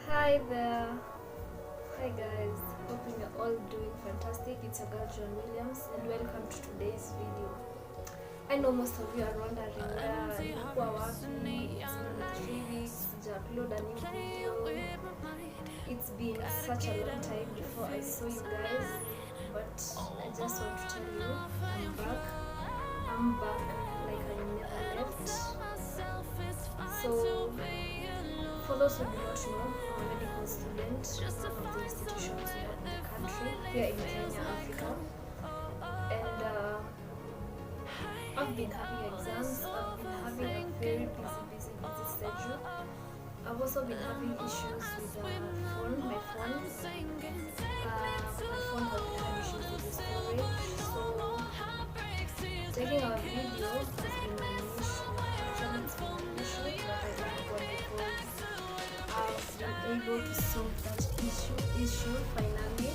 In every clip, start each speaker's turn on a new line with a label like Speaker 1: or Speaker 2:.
Speaker 1: Hi there. Hi guys. Hoping you're all doing fantastic. It's your girl John Williams and welcome to today's video. I know most of you are wondering where nilikuwa wapi. It's been 3 weeks sija upload a new video. It's been such a long time before I saw you guys, but I just want to tell you I'm back. I'm back like I never left. So for those who do not know, I'm a medical student of the institutions we have in the country, here in Kenya, Africa. And I've been having exams, I've been having a very busy schedule. I've also been having issues with my phone. My phone has been having issues with the storage. So taking our video has been an issue. Actually, it's been an issue, but I thank God because I've been able to solve that issue finally,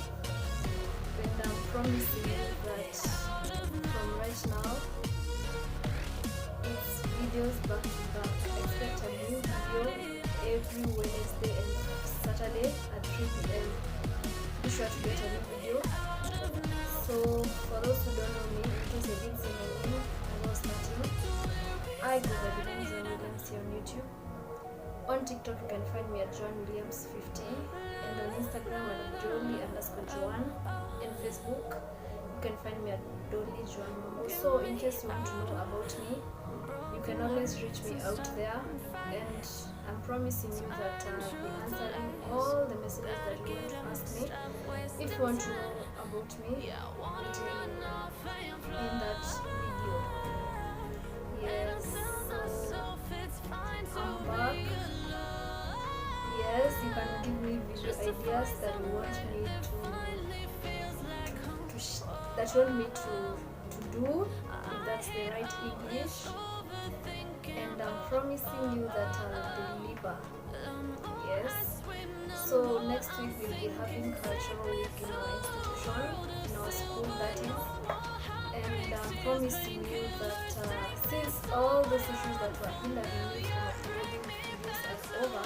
Speaker 1: and I'm promising you that from right now it's videos back to back. Expect a new video every Wednesday and Saturday at 3 p.m. Be sure to get a new video. So for those who don't know me, in case you didn't see my name, I was starting. I go by the name John Williams here on YouTube. On TikTok, you can find me at John Williams 15, and on Instagram at Dolly_Joan, and Facebook, you can find me at Dolly Joan. So, in case you want to know about me, you can always reach me out there, and I'm promising you that I'll be answering all the messages that you want to ask me. If you want to know about me, it will in that video. Yes, so I'm back. Yes, you can give me video ideas that you want me to do, if that's the right English. And I'm promising you that I'll deliver. Yes. So next week we'll be having cultural week in our institution, in our school that is. And I'm promising you that since all those issues that were hindering me from uploading videos are over,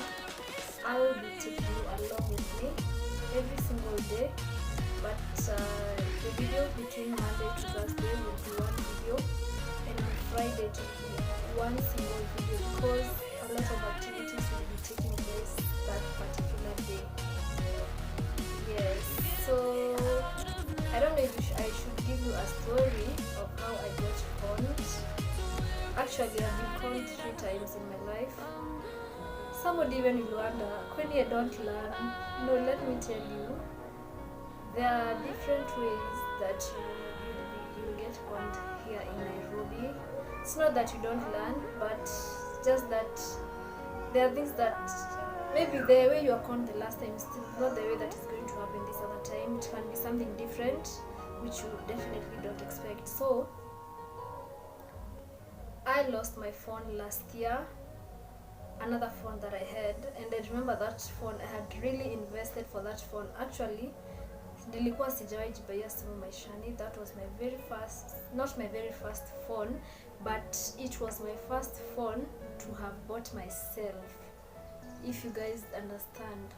Speaker 1: I will be taking you along with me every single day. But the video between Monday to Thursday will be one video, and on Friday it will be one single video because a lot of activities will be taking place that particular day. Yes, so I don't know if I should give you a story of how I got conned. Actually, I've been conned 3 times in my life. Somebody even will wonder, when you don't learn. No, let me tell you, there are different ways that you get conned here in Nairobi. It's not that you don't learn, but just that there are things that maybe the way you are conned the last time is still not the way that is going to happen this other time. It can be something different, which you definitely don't expect. So, I lost my phone last year, another phone that I had, and I remember that phone, I had really invested for that phone. Actually, nilikuwa sijawahi jibaiya simu maishani. That was my very first, not my very first phone, but it was my first phone to have bought myself, if you guys understand.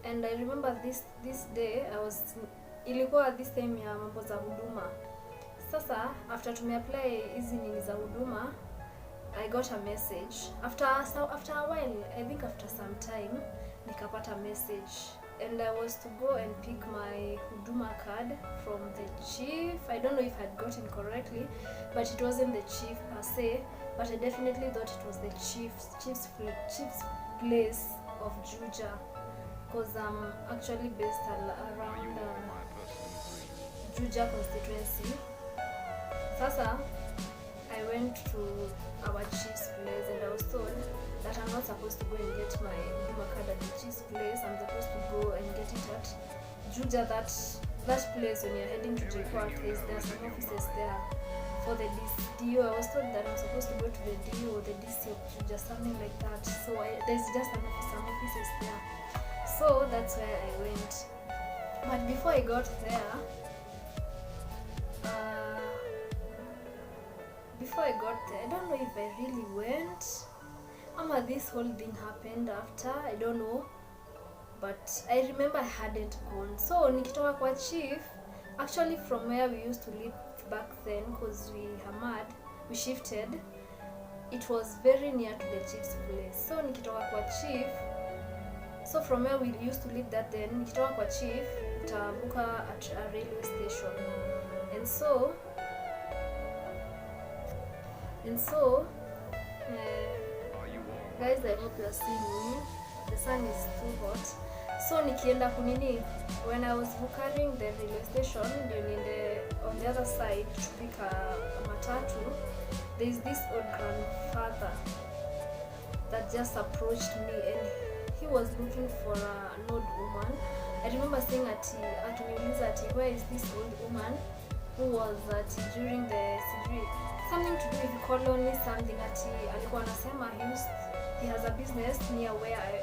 Speaker 1: And I remember this day, ilikuwa this time ya mambo za huduma. Sasa after tumeapply hizi nini za huduma, I got a message after a while. I think after some time nikapata message, and I was to go and pick my huduma card from the chief. I don't know if I had gotten correctly, but it wasn't the chief per se, but I definitely thought it was the chief's place of Juja, because I'm actually based around Juja constituency. Sasa I went to our chief's place, and I was told that I'm not supposed to go and get my huduma card at the chief's place. I'm supposed to go and get it at Juja, that place when you're heading to J-Park. There are some offices there for the DO. I was told that I'm supposed to go to the DO or the DC of Juja, something like that. So there's just some offices there. So that's where I went. But before I got there, I don't know if I really went. This whole thing happened after, I don't know. but I remember I hadn't gone. So nikitoka kwa chief, actually from where we used to live back then, because we shifted, it was very near to the chief's place. So nikitoka kwa chief, so from where we used to live that then, nikitoka kwa chief utavuka at a railway station. And so guys, I hope you are seeing me. The sun is too hot. So nikienda kunini, when I was carrying the railway station, on the other side to pick a matatu, there is this old grandfather that just approached me, and he was looking for an old woman. I remember saying where is this old woman who was during the something to do with colony, something alikuwa anasema he has a business near where I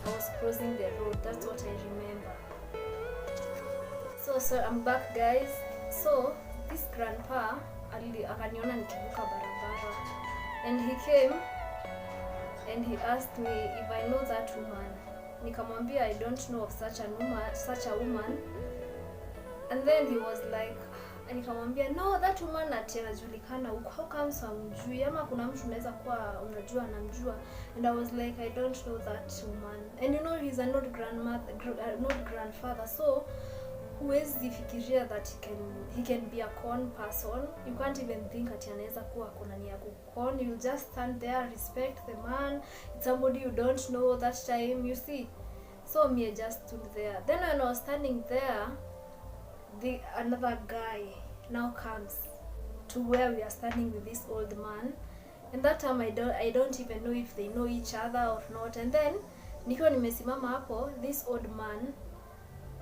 Speaker 1: was crossing the road. That's what I remember. So I'm back, guys. So this grandpa akaniona nikivuka barabara, and he came and he asked me if I know that woman. Nikamwambia I don't know of such a woman. And then he was like, nikamwambia no, that woman anajulikana huko, how comes hamjui, ama kuna mtu unaweza kuwa unajua anamjua. And I was like, I don't know that woman. And you know, he's an old grandfather, so huwezi fikiria that he can be a con person. You can't even think ati anaweza kuwa kuna nia kukon. You just stand there, respect the man. It's somebody you don't know that time, you see. So me, I just stood there. Then when I was standing there, another guy now comes to where we are standing with this old man, and that time I don't even know if they know each other or not. And then nikiwa nimesimama hapo, this old man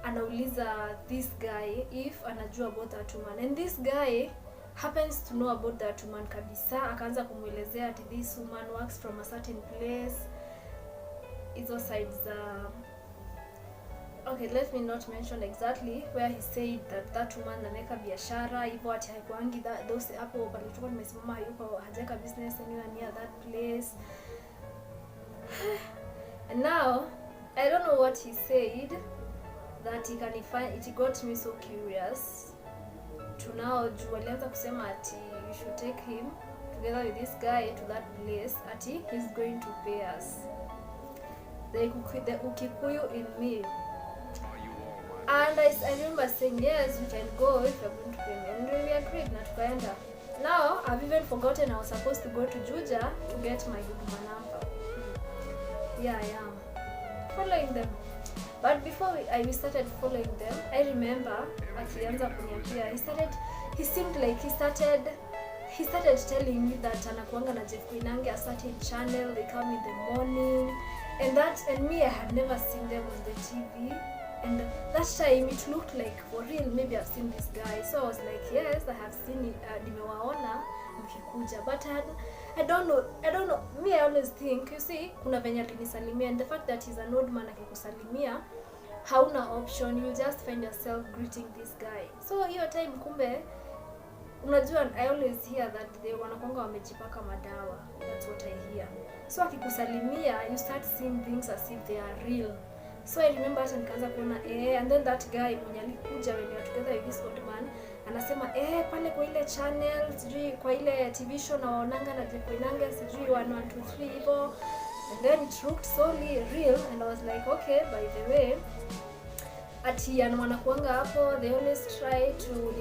Speaker 1: anauliza this guy if anajua about that woman, and this guy happens to know about that woman kabisa. Akaanza kumuelezea ati this woman works from a certain place, hizo sides okay, let me not mention exactly where he said that woman anaweka biashara hivyo, ati haikuangi those hapo pale tulikuwa tumesimama, yuko hajaka business anywhere near that place. And now I don't know what he said that he can find. It got me so curious to now alianza kusema ati you should take him together with this guy to that place, ati he's going to pay us. The Ukikuyu in me. And I remember saying, yes, we can go if you're going to pay me. And we agreed na tukaenda. Now, I've even forgotten I was supposed to go to Juja to get my Huduma number. Yeah, I am. Following them. But before we started following them, I remember akianza kuniambia, he seemed like he started telling me that anakuanga na Jeff Koinange a certain channel, they come in the morning. And me, I had never seen them on the TV. And that time it looked like for real, maybe I've seen this guy. So I was like, yes, I have seen it, nimewaona mkikuja. But I don't know. Me, I always think, you see, kuna venye alinisalimia, and the fact that he's an old man akikusalimia, hauna option, you just find yourself greeting this guy. So hiyo time kumbe, unajua, I always hear that they wanakuanga wamejipaka madawa. That's what I hear. So akikusalimia, you start seeing things as if they are real. So I remember hata nikaanza kuona and then that guy mwenye alikuja when we were together with this old man anasema pale kwa ile channel, sijui kwa ile TV show na waonanga na Jeff Koinange, sijui 1 2 3 hivyo. And then it looked so real, and I was like, okay, by the way, ati wanakuanga hapo, they always try to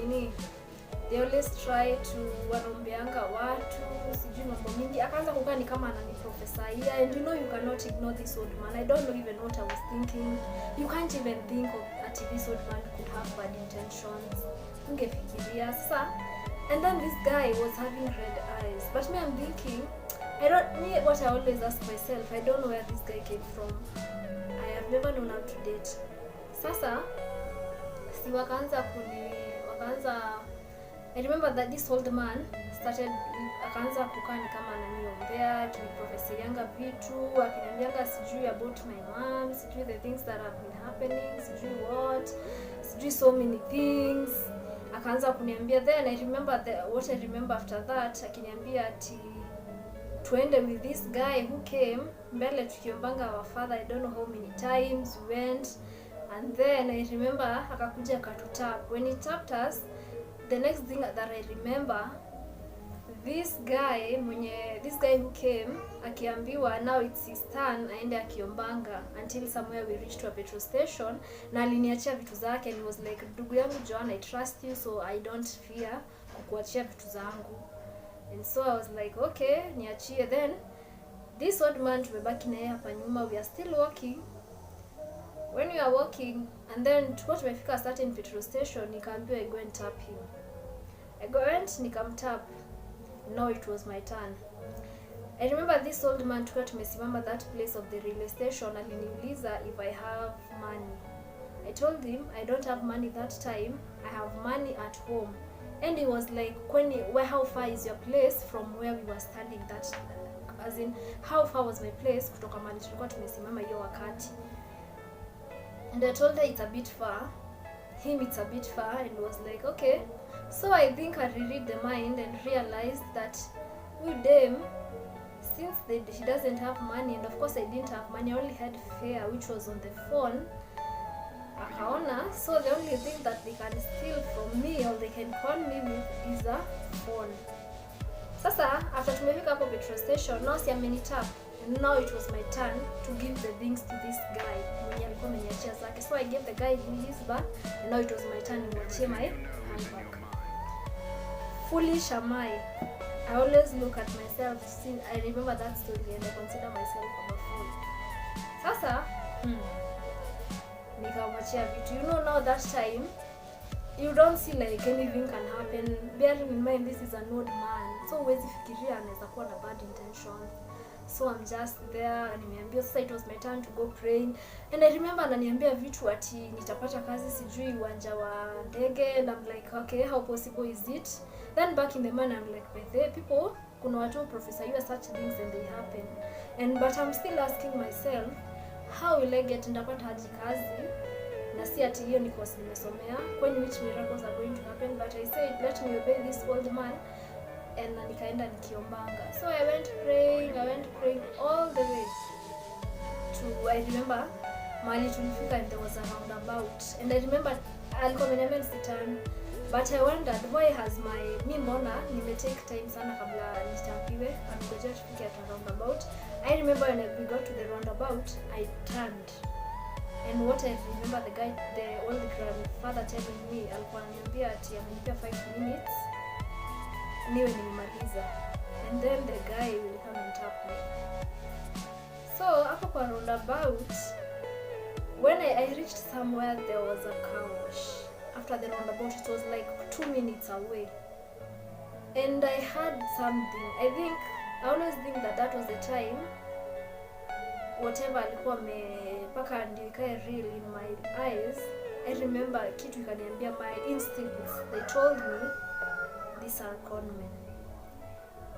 Speaker 1: wanaombeanga watu, sijui mambo mingi. Akaanza kukaa ni kama ananiprofesia, and you know you cannot ignore this old man. I don't know even what I was thinking. You can't even think of that this old man could have bad intentions. Ungefikiria sasa. And then this guy was having red eyes. But me, I'm thinking, what I always ask myself, I don't know where this guy came from. I have never known how to date. Sasa, si wakaanza I remember that this old man akaanza kukaa ni kama ananiombea, akiniprofesianga vitu, akiniambianga sijui about my mom, sijui the things that have been happening, sijui so many things. Akaanza kuniambia, then I remember what I remember after that, akiniambia ati tuende with this guy who came mbele tukiombanga our father. I don't know how many times we went, and then I remember akakuja akatutap. When he tapped us, the next thing that I remember, this guy who came akiambiwa now it's his turn aende akiombanga until somewhere we reached to a petrol station, na aliniachia vitu zake and he was like, ndugu yangu John, I trust you so I don't fear kukuachia vitu zangu. And so I was like, okay, niachie. Then this old man tumebaki naye hapa nyuma, we are still walking. When we are walking, and then tuko tumefika a certain petrol station, nikaambiwa I go and tap him. I went, nikamtap. No, it was my turn. I remember this old man tukiwa tumesimama that place of the railway station, aliniuliza if I have money. I told him I don't have money that time, I have money at home. And he was like, how far is your place from where we were standing? That, as in, how far was my place kutoka mahali tulikuwa tumesimama hiyo wakati? And I told her it's a bit far. Him it's a bit far, and was like, okay. So I think I reread the mind and realized that with them, since he doesn't have money, and of course I didn't have money, I only had fare which was on the phone. Akaona, so the only thing that they can steal from me or they can con me with is a phone. Sasa after tumefika hapo petrol station, now si amenitap, and now it was my turn to give the things to this guy mwenye alikuwa ameniachia zake. So I gave the guy his bag, and now it was my turn to watch my handbag. Foolish am I always look at myself, see, I remember that story and I consider myself a fool. Sasa nikamwachia vitu. You know, now that time you don't see like anything can happen, bearing in mind this is an old man, so huwezi fikiria anaweza kuwa na bad intentions. So I'm just there, nimeambia sasa it was my turn to go praying, and I remember ananiambia vitu ati nitapata kazi sijui uwanja wa ndege, and I'm like, okay, how possible is it? Then back in the mind I'm like, by the people, kuna watu professor you such things and they happen, and but I'm still asking myself, how will I get ndapata haji kazi na si ati hiyo ni course nimesomea, when which miracles are going to happen? But I said let me obey this old man, and nikaenda nikiombanga. So I went praying all the way to, I remember mahali tulifika and there was a roundabout, and I remember alikuwa ameniambia nisiturn, but I wondered why has mi mbona take time sana kabla nitampiwe, amgoja tufike at a roundabout. I remember when we got to the roundabout, I turned, and what I remember the old grandfather telling me, alikuwa ananiambia ati amenipea 5 minutes niwe nimemaliza, and then the guy will come and tap me. So hapo kwa roundabout, when I reached somewhere, there was a car wash. After the roundabout, it was like 2 minutes away, and I heard something. I always think that was the time whatever alikuwa amepaka ndio ikae real in my eyes. I remember kitu ikaniambia, my instincts, they told me these are conmen.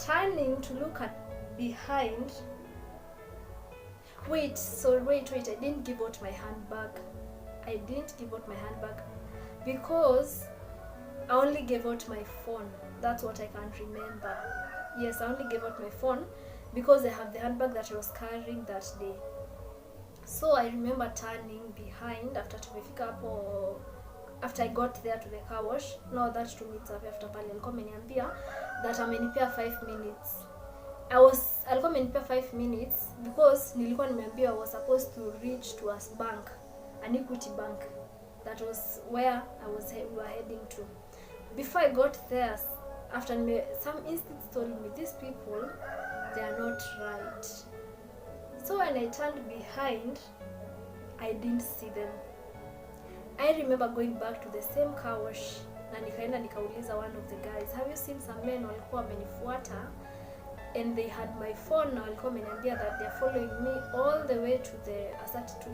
Speaker 1: Turning to look at behind, wait, I didn't give out my handbag. Because I only gave out my phone. That's what I can remember. Yes, I only gave out my phone because I have the handbag that I was carrying that day. So I remember turning behind after I got there to the car wash. Now that 2 minutes after pale alikuwa ameniambia that amenipea 5 minutes. Alikuwa amenipea 5 minutes because nilikuwa nimeambiwa I was supposed to reach to a bank, an Equity bank. That was where we were heading to. Before I got there, after some instincts told me these people, they are not right. So when I turned behind, I didn't see them. I remember going back to the same car wash, na nikaenda nikauliza one of the guys, have you seen some men walikuwa wamenifuata and they had my phone, na walikuwa wameniambia that they are following me all the way to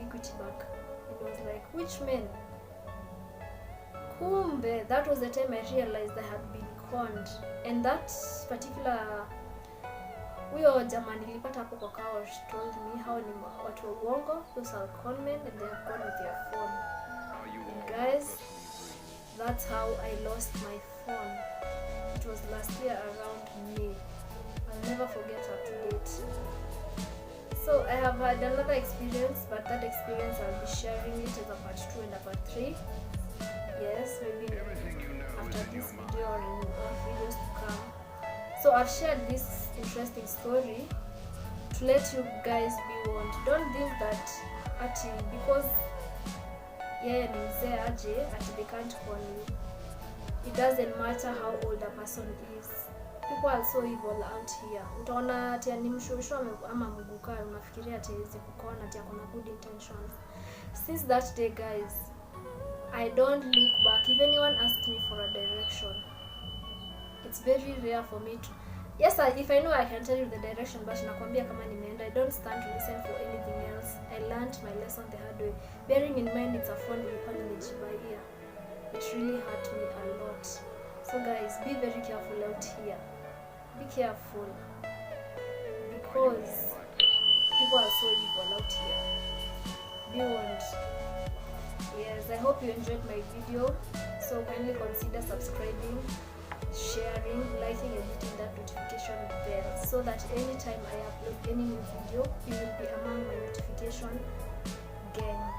Speaker 1: Equity bank. And I was like, which men? Kumbe, that was the time I realized I had been conned. And that particular huyo jamaa nilipata hapo kwa car wash told me how ni watu wa uongo, those are conmen and they have gone with their phone. And guys, that's how I lost my phone. It was last year around May. I'll never forget up to date. So I have had another experience, but that experience I'll be sharing it as a part 2 and a part 3. Yes, maybe after this video or in videos to come. So I've shared this interesting story to let you guys be warned. Don't think that ati because yeye ni mzee aje ati they can't call you. It doesn't matter how old a person is. People are so evil out here. Utaona ati ni mshushu ama mguka, unafikiria ati hizi kukona ati akona good intentions. Since that day, guys, I don't look back. If anyone asks me for a direction, it's very rare for me to, yes, if I know I can tell you the direction, but nakwambia kama nimeenda, I don't stand to listen for anything else. I learned my lesson the hard way. Bearing in mind it's a phone nilikuwa nimejibaia. It really hurt me a lot. So guys, be very careful out here. Be careful, because people are so evil out here. Be warned. Yes, I hope you enjoyed my video. So kindly consider subscribing, sharing, liking, and hitting that notification bell so that anytime I upload any new video, you will be among my notification gang.